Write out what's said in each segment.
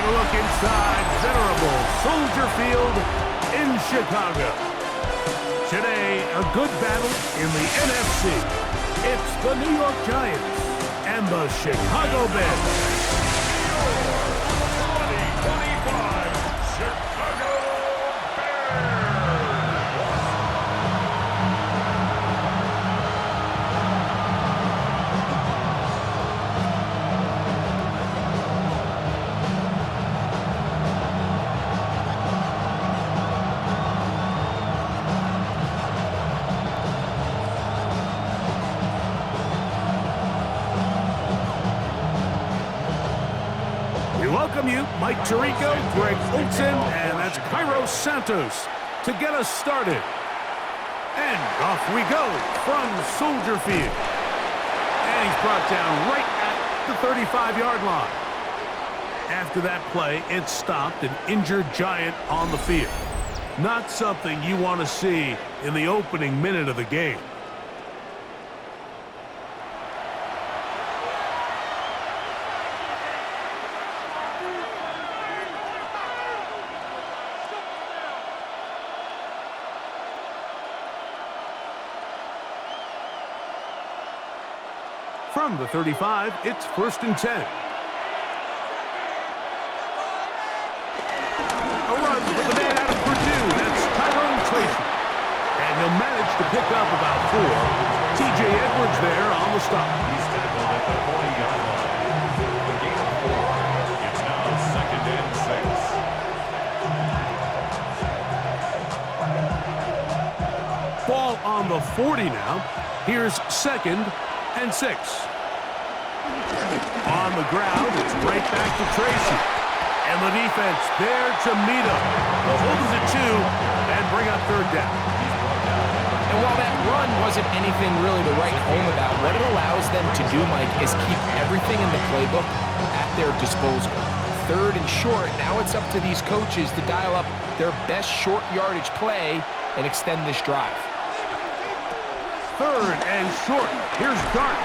a look inside venerable Soldier Field in Chicago. Today, a good battle in the NFC. It's the New York Giants and the Chicago Bears. 2025 Chicago Bears. Welcome you, Mike Tirico, Greg Olsen, and that's Cairo Santos to get us started. And off we go from Soldier Field. And he's brought down right at the 35-yard line. After that play, it stopped an injured Giant on the field. Not something you want to see in the opening minute of the game. From the 35, it's 1st and 10. A run for the man out of Purdue. That's Tyrone Tracy. And he'll manage to pick up about 4. T.J. Edwards there on the stop. He's tackled at the 40-yard line. The gain of 4. It's now 2nd and 6. Ball on the 40 now. Here's 2nd and 6. On the ground, it's right back to Tracy. And the defense there to meet him. They'll hold it at 2 and bring up 3rd down. And while that run wasn't anything really to write home about, what it allows them to do, Mike, is keep everything in the playbook at their disposal. 3rd and short, now it's up to these coaches to dial up their best short yardage play and extend this drive. 3rd and short. Here's Dart.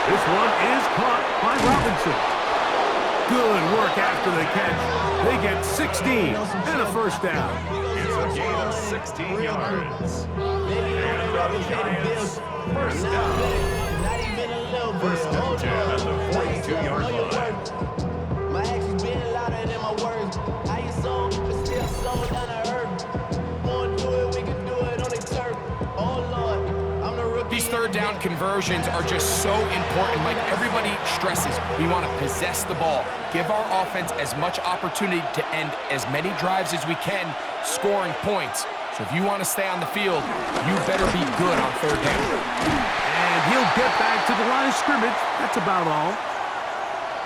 This one is caught by Robinson. Good work after the catch. They get 16 and a 1st down. It's a gain of 16 yards. And the Giants, 1st down. 1st and 10 at the 42-yard line. My actions being louder than my words. How you sold, but still sold down the earth. Wanna do it, we can do it on the turf. Oh Lord, I'm the rookie. These 3rd down conversions are just so important. Like everybody stresses, we want to possess the ball, give our offense as much opportunity to end as many drives as we can, scoring points. So if you want to stay on the field, you better be good on 3rd down. And he'll get back to the line of scrimmage. That's about all.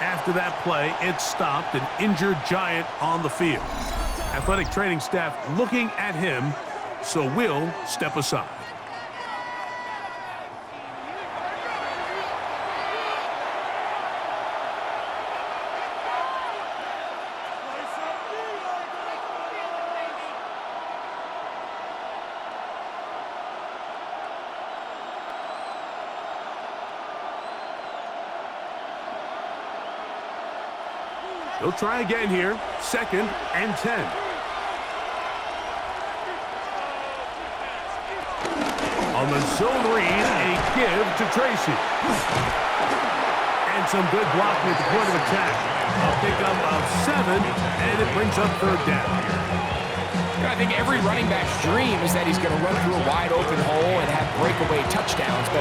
After that play, it stopped an injured Giant on the field. Athletic training staff looking at him, so we'll step aside. He'll try again here. 2nd and 10. On the zone read, a give to Tracy. And some good blocking at the point of attack. A pickup of 7, and it brings up 3rd down. I think every running back's dream is that he's going to run through a wide open hole and have breakaway touchdowns, but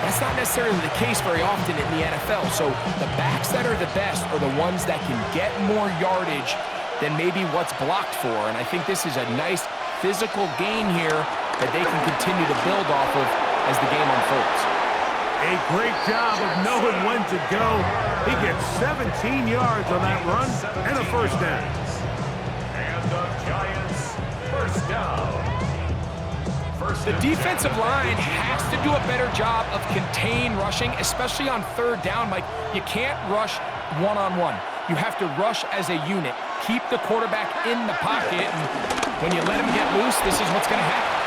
that's not necessarily the case very often in the NFL. So the backs that are the best are the ones that can get more yardage than maybe what's blocked for. And I think this is a nice physical gain here that they can continue to build off of as the game unfolds. A great job of knowing when to go. He gets 17 yards on that run and a 1st down. And the Giants, 1st down. The defensive line has to do a better job of contain rushing, especially on 3rd down. Like, you can't rush one-on-one. You have to rush as a unit. Keep the quarterback in the pocket, and when you let him get loose, this is what's going to happen.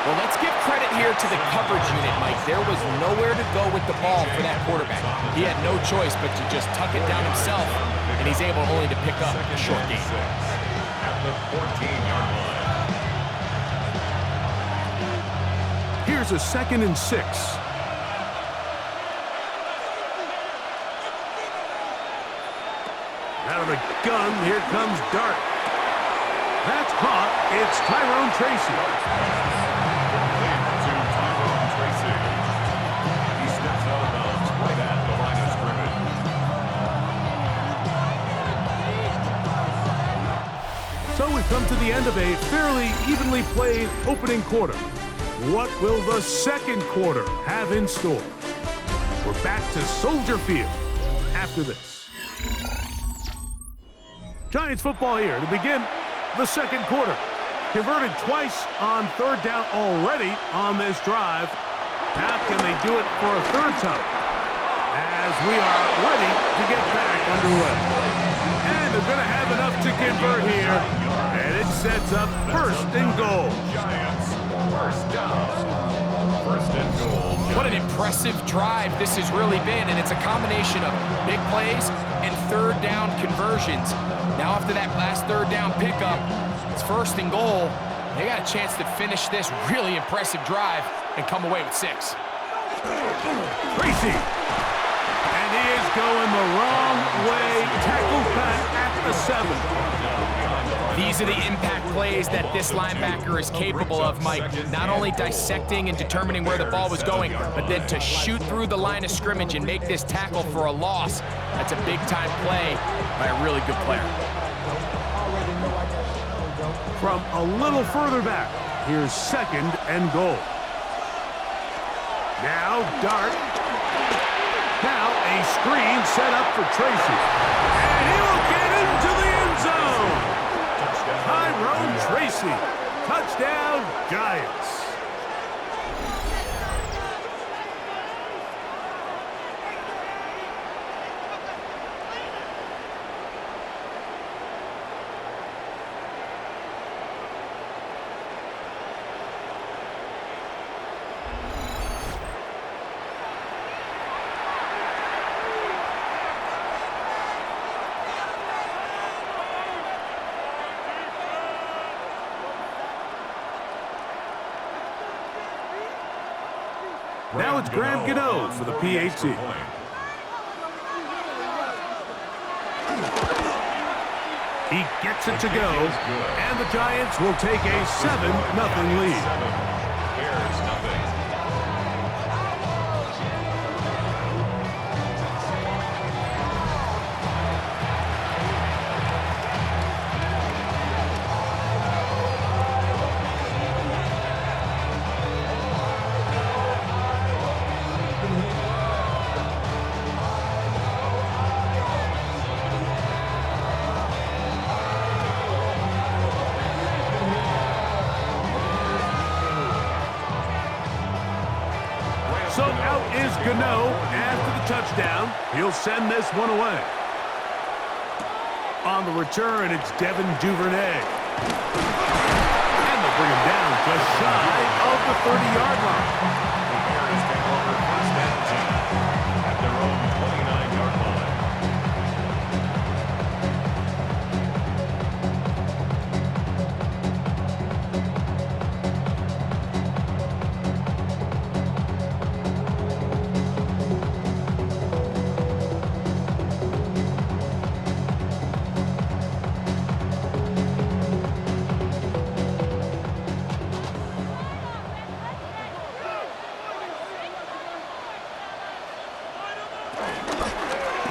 Well, let's give credit here to the coverage unit, Mike. There was nowhere to go with the ball for that quarterback. He had no choice but to just tuck it down himself, and he he's able only to pick up a short gain. At the 14-yard line. Here's a 2nd and 6. Out of the gun, here comes Dart. That's caught. It's Tyrone Tracy. To Tyrone Tracy. He steps out of bounds right at the line of scrimmage. So we've come to the end of a fairly evenly played opening quarter. What will the second quarter have in store? We're back to Soldier Field after this. Giants football here to begin the second quarter. Converted twice on 3rd down already on this drive. How can they do it for a 3rd time? As we are ready to get back underway. And they're going to have enough to convert here. And it sets up 1st and goal. Giants, first down. 1st and goal. What an impressive drive this has really been, and it's a combination of big plays and 3rd down conversions. Now after that last 3rd down pickup, it's 1st and goal. They got a chance to finish this really impressive drive and come away with 6. Tracy. And he is going the wrong way. Tackled back at the 7. These are the impact plays that this linebacker is capable of, Mike. Not only dissecting and determining where the ball was going, but then to shoot through the line of scrimmage and make this tackle for a loss. That's a big-time play by a really good player. From a little further back, here's 2nd and goal. Now Dart. Now a screen set up for Tracy. And he will get into the end zone. Tyrone Tracy. Touchdown, Giants. Now it's Graham Gano for the PAT. He gets it to go, and the Giants will take a 7-0 lead. Bears nothing. So out is Gano after the touchdown. He'll send this one away. On the return, it's Devin Duvernay. And they'll bring him down just shy of the 30-yard line. The Bears take over 1st and 10 at their own 29-yard line.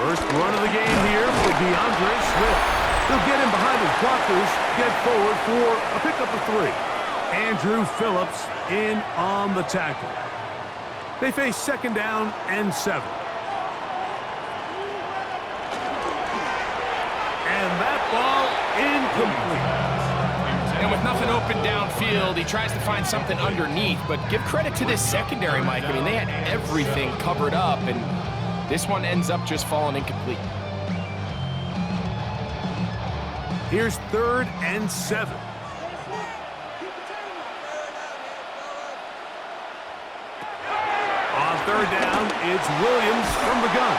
First run of the game here for DeAndre Swift. They'll get him behind his blockers, get forward for a pickup of 3. Andrew Phillips in on the tackle. They face 2nd down and 7. And that ball incomplete. And with nothing open downfield, he tries to find something underneath. But give credit to this secondary, Mike. I mean, they had everything covered up, and this one ends up just falling incomplete. Here's 3rd and 7. On 3rd down, it's Williams from the gun.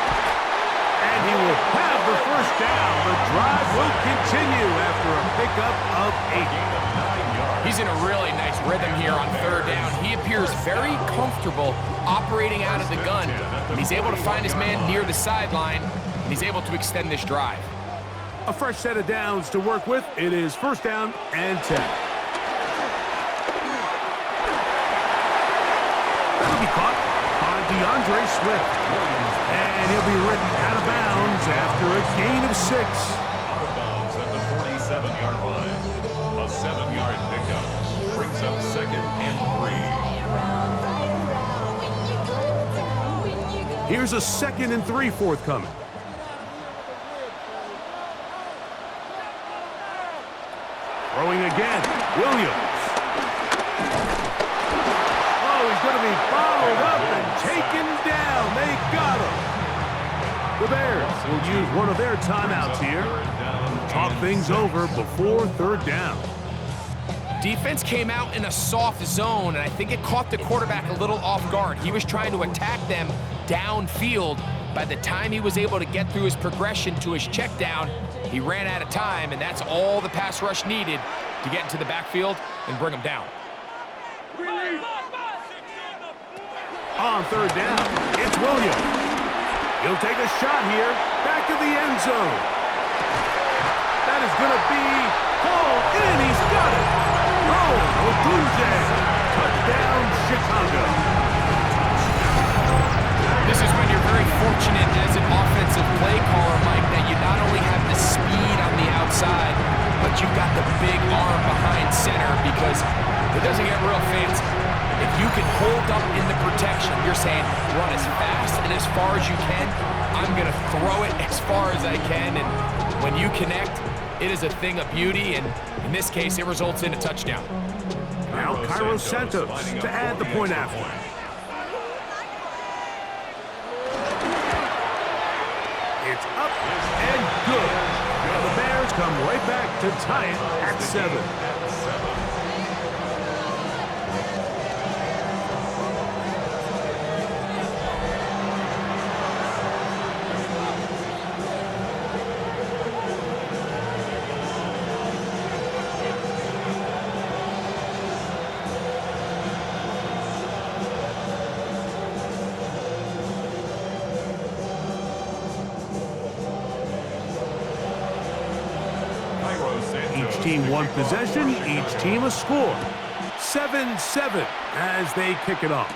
And he will have the 1st down. The drive will continue after a pickup of 8. He's in a really nice rhythm here on third down. He appears very comfortable operating out of the gun. And he's able to find his man near the sideline, and he's able to extend this drive. A fresh set of downs to work with. It is first down and 10. That'll be caught by DeAndre Swift. And he'll be written out of bounds after a gain of 6. Out of bounds at the 47-yard line. A 7-yard pickup brings up second and 3. Here's a 2nd and 3 forthcoming. Throwing again, Williams. Oh, he's going to be bottled up and taken down. They got him. The Bears will use one of their timeouts here to talk things over before third down. Defense came out in a soft zone, and I think it caught the quarterback a little off guard. He was trying to attack them downfield. By the time he was able to get through his progression to his check down, he ran out of time, and that's all the pass rush needed to get into the backfield and bring him down. On third down, it's Williams. He'll take a shot here, back of the end zone. That is going to be hauled in. He's got it. Oh, Ogunje. Touchdown, Chicago. This is when you're very fortunate as an offensive play caller, Mike, that you not only have the speed on the outside, but you've got the big arm behind center, because it doesn't get real fancy. If you can hold up in the protection, you're saying run as fast and as far as you can. I'm going to throw it as far as I can, and when you connect, it is a thing of beauty, and in this case, it results in a touchdown. Now Cairo Santos to add the point after. It's up and good. Now the Bears come right back to tie it at 7. Each team one possession, each team a score. 7-7 as they kick it off.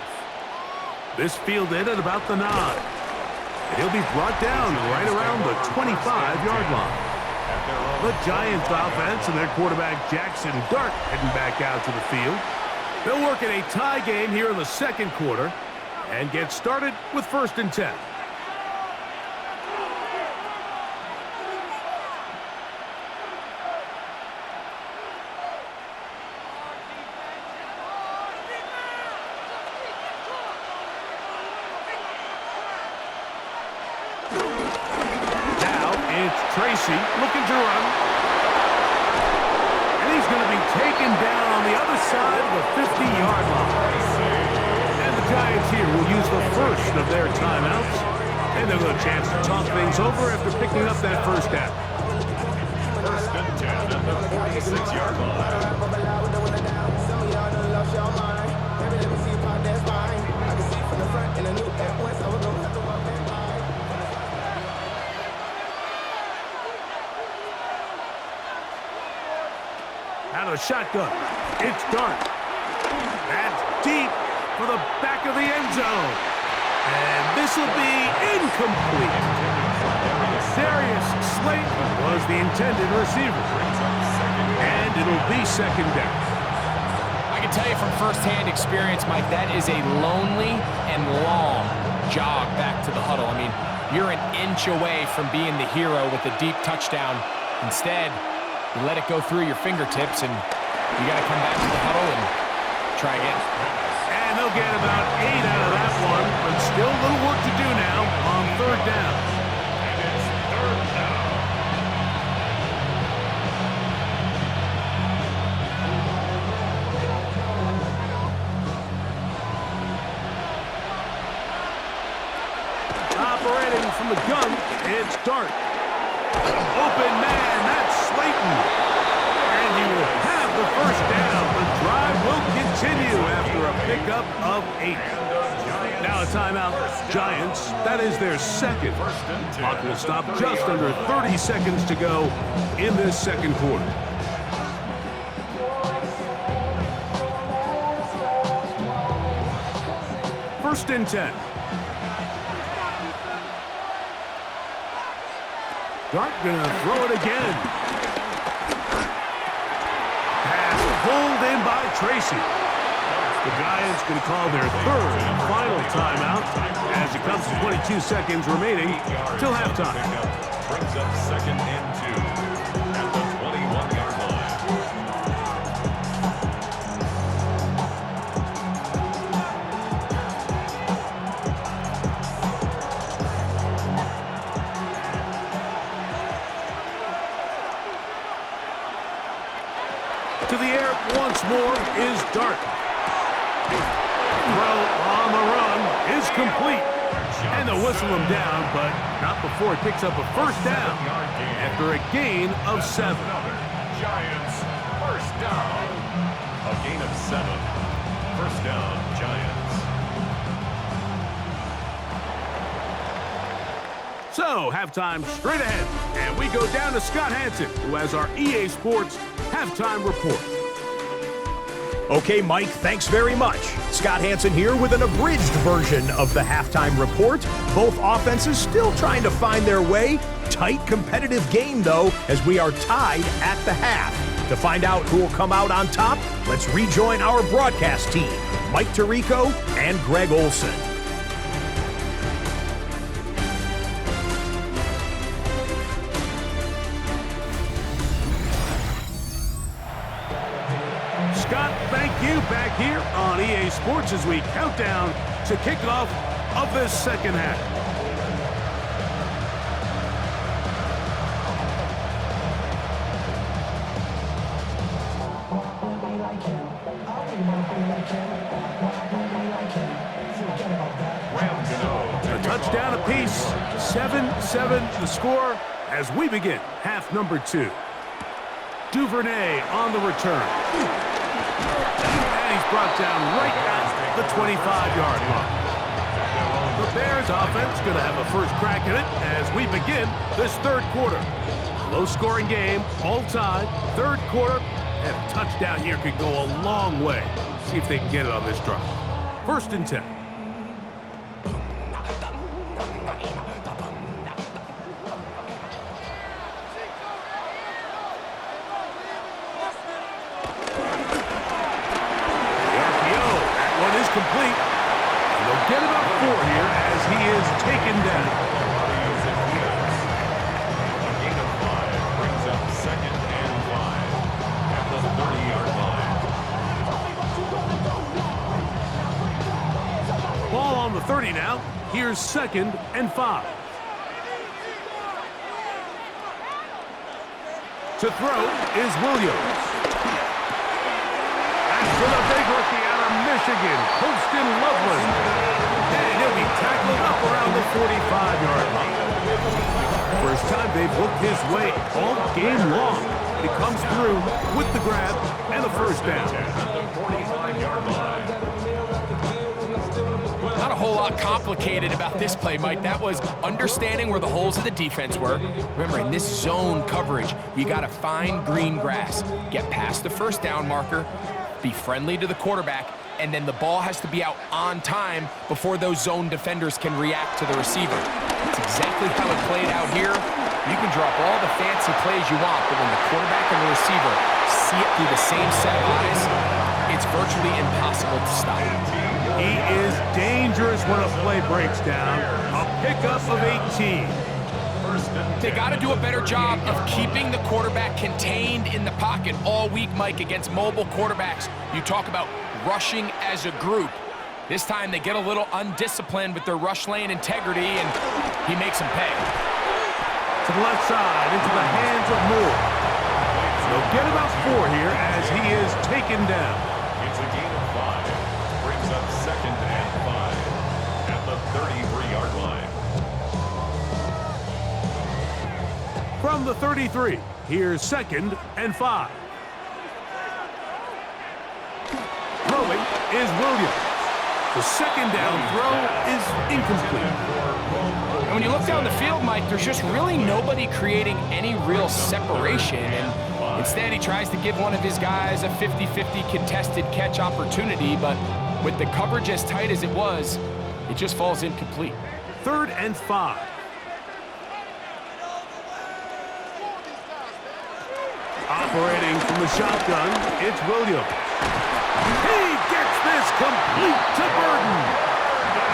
This fielded at about the 9. And he'll be brought down right around the 25-yard line. The Giants offense and their quarterback Jackson Dart heading back out to the field. They'll work in a tie game here in the second quarter and get started with first and 10. Tracy looking to run. And he's going to be taken down on the other side of the 50-yard line. And the Giants here will use the first of their timeouts. And they'll have a chance to talk things over after picking up that first down. First and 10 at the 46-yard line. Out of the shotgun, it's Dart. That's deep for the back of the end zone. And this will be incomplete. Darius Slayton was the intended receiver. And it'll be second down. I can tell you from firsthand experience, Mike, that is a lonely and long jog back to the huddle. I mean, you're an inch away from being the hero with a deep touchdown. Instead, you let it go through your fingertips, and you got to come back to the huddle and try again. And they'll get about 8 out of that one, but still a little work to do now on third down. And it's third down. Operating from the gun, it's Dart. Open man. pickup of 8. Now a timeout. Giants, that is their second. Clock will stop just under 30 seconds to go in this second quarter. First and 10. Dart gonna throw it again. Pass pulled in by Tracy. The Giants going to call their third and final timeout as it comes to 22 seconds remaining till halftime. Brings up second and 2 at the 21-yard line. To the air once more is Dart. Throw on the run is complete. And they'll whistle him down, but not before he picks up a first down after a gain of 7. Giants, first down. A gain of 7. First down, Giants. So, halftime straight ahead. And we go down to Scott Hanson, who has our EA Sports halftime report. Okay, Mike, thanks very much. Scott Hanson here with an abridged version of the halftime report. Both offenses still trying to find their way. Tight, competitive game, though, as we are tied at the half. To find out who will come out on top, let's rejoin our broadcast team, Mike Tirico and Greg Olson. Scott, thank you back here on EA Sports as we count down to kickoff of this second half. A touchdown apiece, 7-7 the score as we begin half number 2. Duvernay on the return. And he's brought down right at the 25-yard line. The Bears offense going to have a first crack at it as we begin this third quarter. Low-scoring game, all time, third quarter, and a touchdown here could go a long way. See if they can get it on this drive. First and 10. Complete. And they'll get about 4 here as he is taken down. A gain of 5 brings up second and 5 at the 30-yard line. Ball on the 30 now. Here's second and 5. To throw is Williams. For the big rookie out of Michigan, Colston Loveland. And he'll be tackled up around the 45-yard line. First time they've looked his way all game long. He comes through with the grab and a first down. At the 45-yard line. Not a whole lot complicated about this play, Mike. That was understanding where the holes of the defense were. Remember, in this zone coverage, you got to find green grass. Get past the first down marker, be friendly to the quarterback, and then the ball has to be out on time before those zone defenders can react to the receiver. That's exactly how it played out here. You can drop all the fancy plays you want, but when the quarterback and the receiver see it through the same set of eyes, it's virtually impossible to stop. He is dangerous when a play breaks down. A pickup of 18. They got to do a better job of keeping the quarterback contained in the pocket all week, Mike, against mobile quarterbacks. You talk about rushing as a group. This time they get a little undisciplined with their rush lane integrity, and he makes them pay. To the left side, into the hands of Moore. They'll get about 4 here as he is taken down. It's a gain of 5. Brings up second and 5 at the 33-yard line. From the 33, here's second and 5. Throwing is Williams. The second down throw is incomplete. And when you look down the field, Mike, there's just really nobody creating any real separation. And instead, he tries to give one of his guys a 50-50 contested catch opportunity. But with the coverage as tight as it was, it just falls incomplete. 3rd and 5. Operating from the shotgun, it's Williams. He gets this complete to Burton.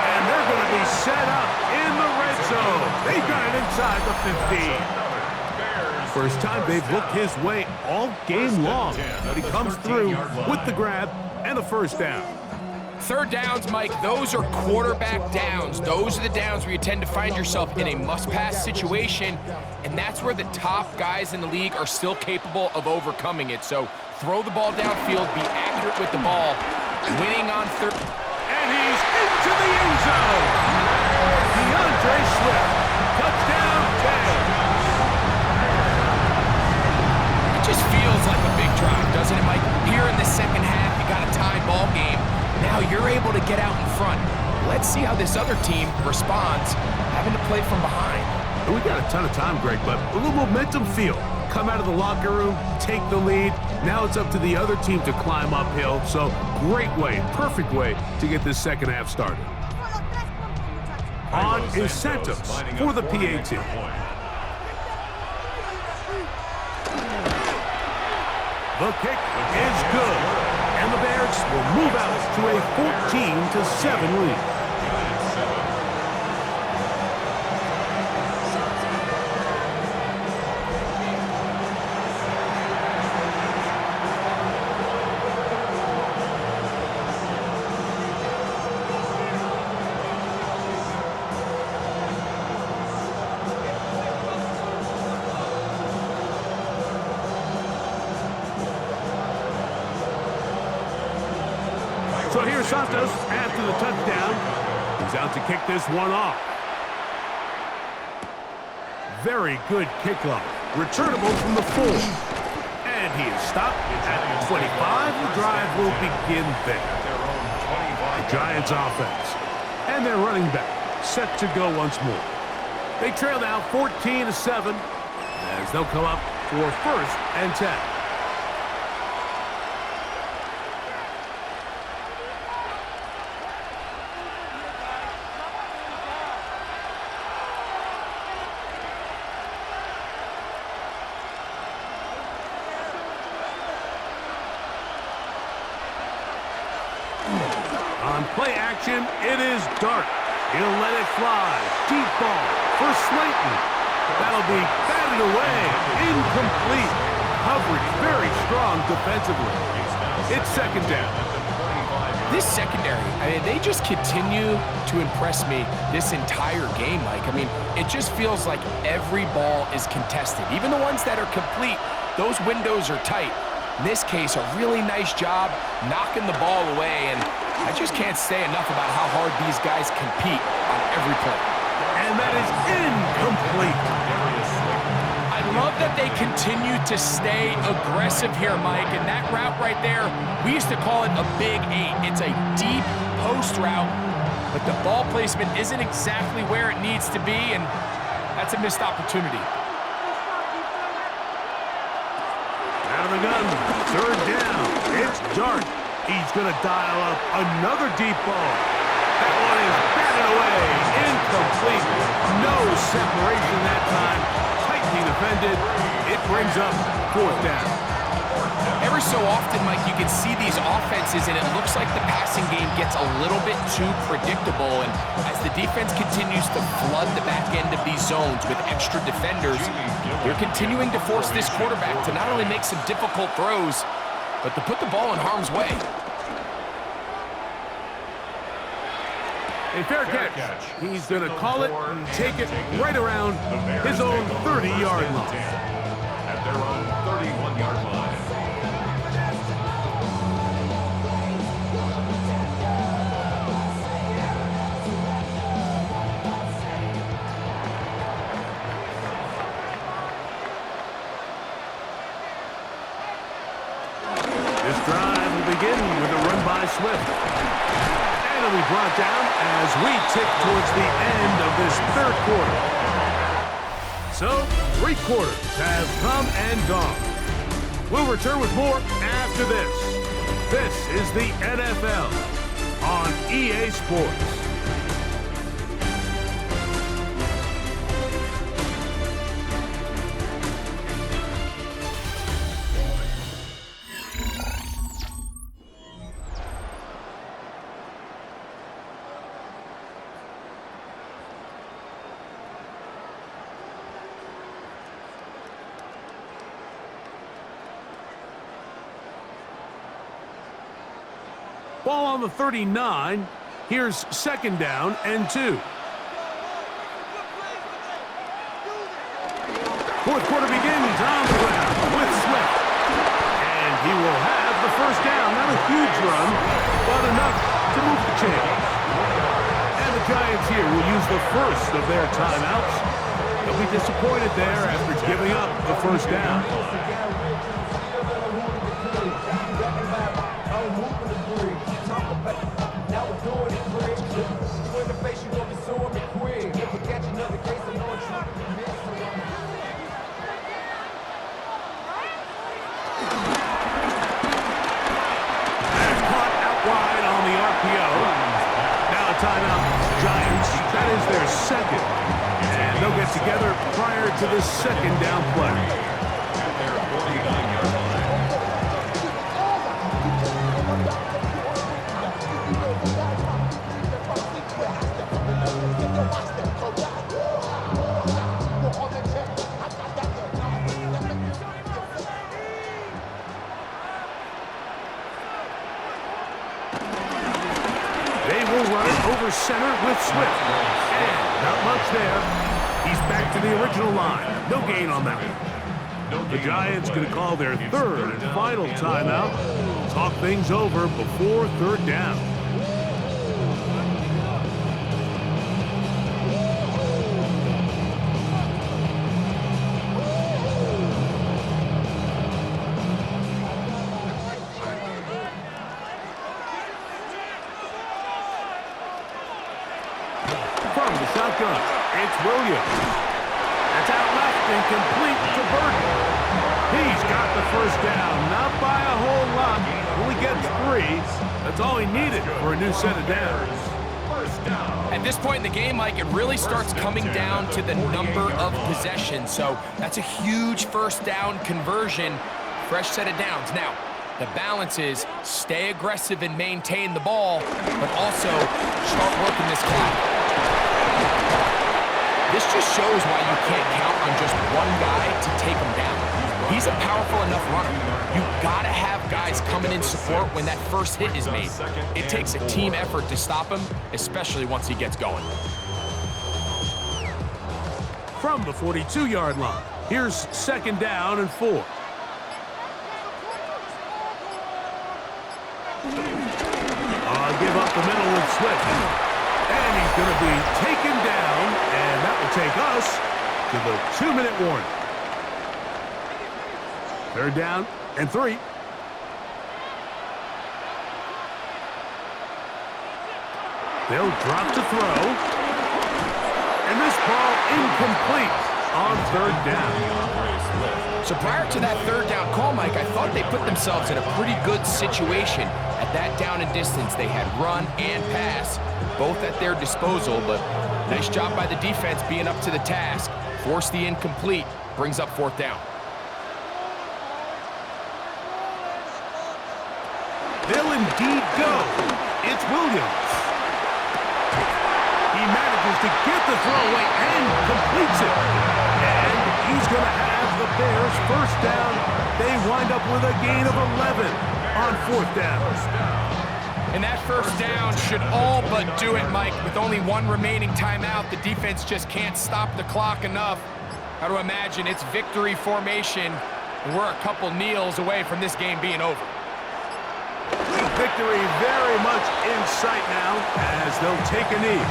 And they're going to be set up in the red zone. They've got it inside the 15. First time they've looked his way all game long. But he comes through with the grab and the first down. 3rd downs, Mike, those are quarterback downs. Those are the downs where you tend to find yourself in a must-pass situation, and that's where the top guys in the league are still capable of overcoming it. So throw the ball downfield, be accurate with the ball, winning on 3rd. And he's into the end zone. DeAndre Swift, touchdown, Jags. It just feels like a big drive, doesn't it, Mike? Here in the second half, you got a tied ball game. Now you're able to get out in front. Let's see how this other team responds, having to play from behind. We got a ton of time, Greg, but a little momentum feel. Come out of the locker room, take the lead. Now it's up to the other team to climb uphill. So great way, perfect way to get this second half started. On is Santos for the PAT. The kick is good. And the Bears will move out to a 14-7 lead. So here's Santos after the touchdown. He's out to kick this one off. Very good kickoff. Returnable from the 4. And he is stopped at the 25. The drive will begin there. The Giants offense. And their running back set to go once more. They trail now 14-7 as they'll come up for 1st and 10. On play action, it is Dart. He'll let it fly. Deep ball for Slayton. That'll be batted away. Incomplete. Coverage very strong defensively. It's 2nd down. This secondary, I mean, they just continue to impress me this entire game, Mike. I mean, it just feels like every ball is contested. Even the ones that are complete, those windows are tight. In this case, a really nice job knocking the ball away, and I just can't say enough about how hard these guys compete on every play. And that is incomplete. I love that they continue to stay aggressive here, Mike, and that route right there, we used to call it a big 8. It's a deep post route, but the ball placement isn't exactly where it needs to be, and that's a missed opportunity. Out of the gun, 3rd down. It's Dart. He's going to dial up another deep ball. That one is batted away. Incomplete. No separation that time. Tightly defended. It brings up 4th down. Every so often, Mike, you can see these offenses, and it looks like the passing game gets a little bit too predictable. And as the defense continues to flood the back end of these zones with extra defenders, they're continuing to force this quarterback to not only make some difficult throws, but to put the ball in harm's way. A fair catch. He's going to call it and take it right around his own 30-yard line. At their own 31-yard line. This drive will begin with a run by Swift. And it'll be brought down as we tick towards the end of this third quarter. So, 3 quarters have come and gone. We'll return with more after this. This is the NFL on EA Sports. Ball on the 39. Here's 2nd down and 2. Fourth quarter begins on the ground with Swift. And he will have the first down. Not a huge run, but enough to move the chains. And the Giants here will use the first of their timeouts. They'll be disappointed there after giving up the first down. Timeout, Giants. That is their second. And they'll get together prior to the 2nd down play. Over center with Swift. And not much there. He's back to the original line. No gain on that. The Giants going to call their 3rd and final timeout. Talk things over before 3rd down. Shotgun. It's Williams. That's out left and complete to Burton. He's got the first down, not by a whole lot. Only gets 3. That's all he needed for a new set of downs. At this point in the game, Mike, it really starts coming down to the number of possessions. So that's a huge first down conversion. Fresh set of downs. Now, the balance is stay aggressive and maintain the ball, but also start working this clock. This just shows why you can't count on just one guy to take him down. He's a powerful enough runner. You've got to have guys coming in support when that first hit is made. It takes a team effort to stop him, especially once he gets going. From the 42-yard line, here's 2nd down and 4. Give up the middle with Swift. And he's going to be taken down, and that will take us to the 2-minute warning. 3rd down and 3. They'll drop to throw. And this ball incomplete on 3rd down. So prior to that 3rd down call, Mike, I thought they put themselves in a pretty good situation. At that down and distance, they had run and pass, both at their disposal, but nice job by the defense being up to the task. Force the incomplete, brings up 4th down. They'll indeed go. It's Williams. He manages to get the throwaway and completes it. And he's going to have the Bears first down. They wind up with a gain of 11 on 4th down. And that first down should all but do it, Mike. With only 1 remaining timeout, the defense just can't stop the clock enough. Got to imagine it's victory formation, and we're a couple kneels away from this game being over. Victory very much in sight now as they'll take a knee.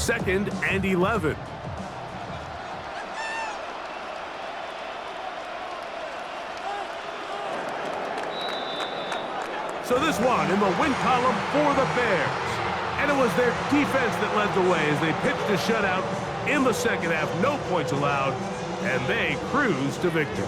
2nd and 11. So this one in the win column for the Bears. And it was their defense that led the way as they pitched a shutout in the second half. No points allowed, and they cruised to victory.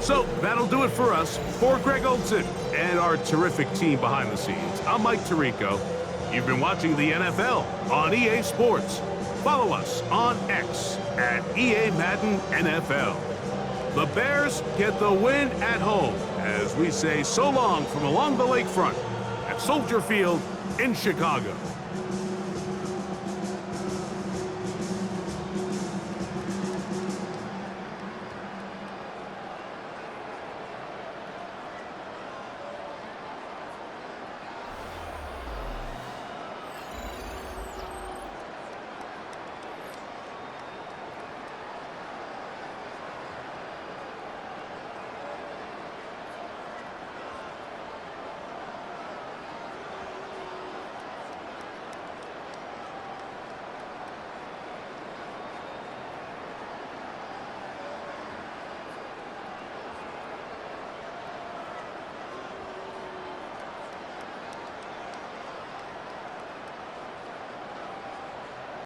So that'll do it for us. For Greg Olsen and our terrific team behind the scenes, I'm Mike Tirico. You've been watching the NFL on EA Sports. Follow us on X at EA Madden NFL. The Bears get the win at home as we say so long from along the lakefront at Soldier Field in Chicago.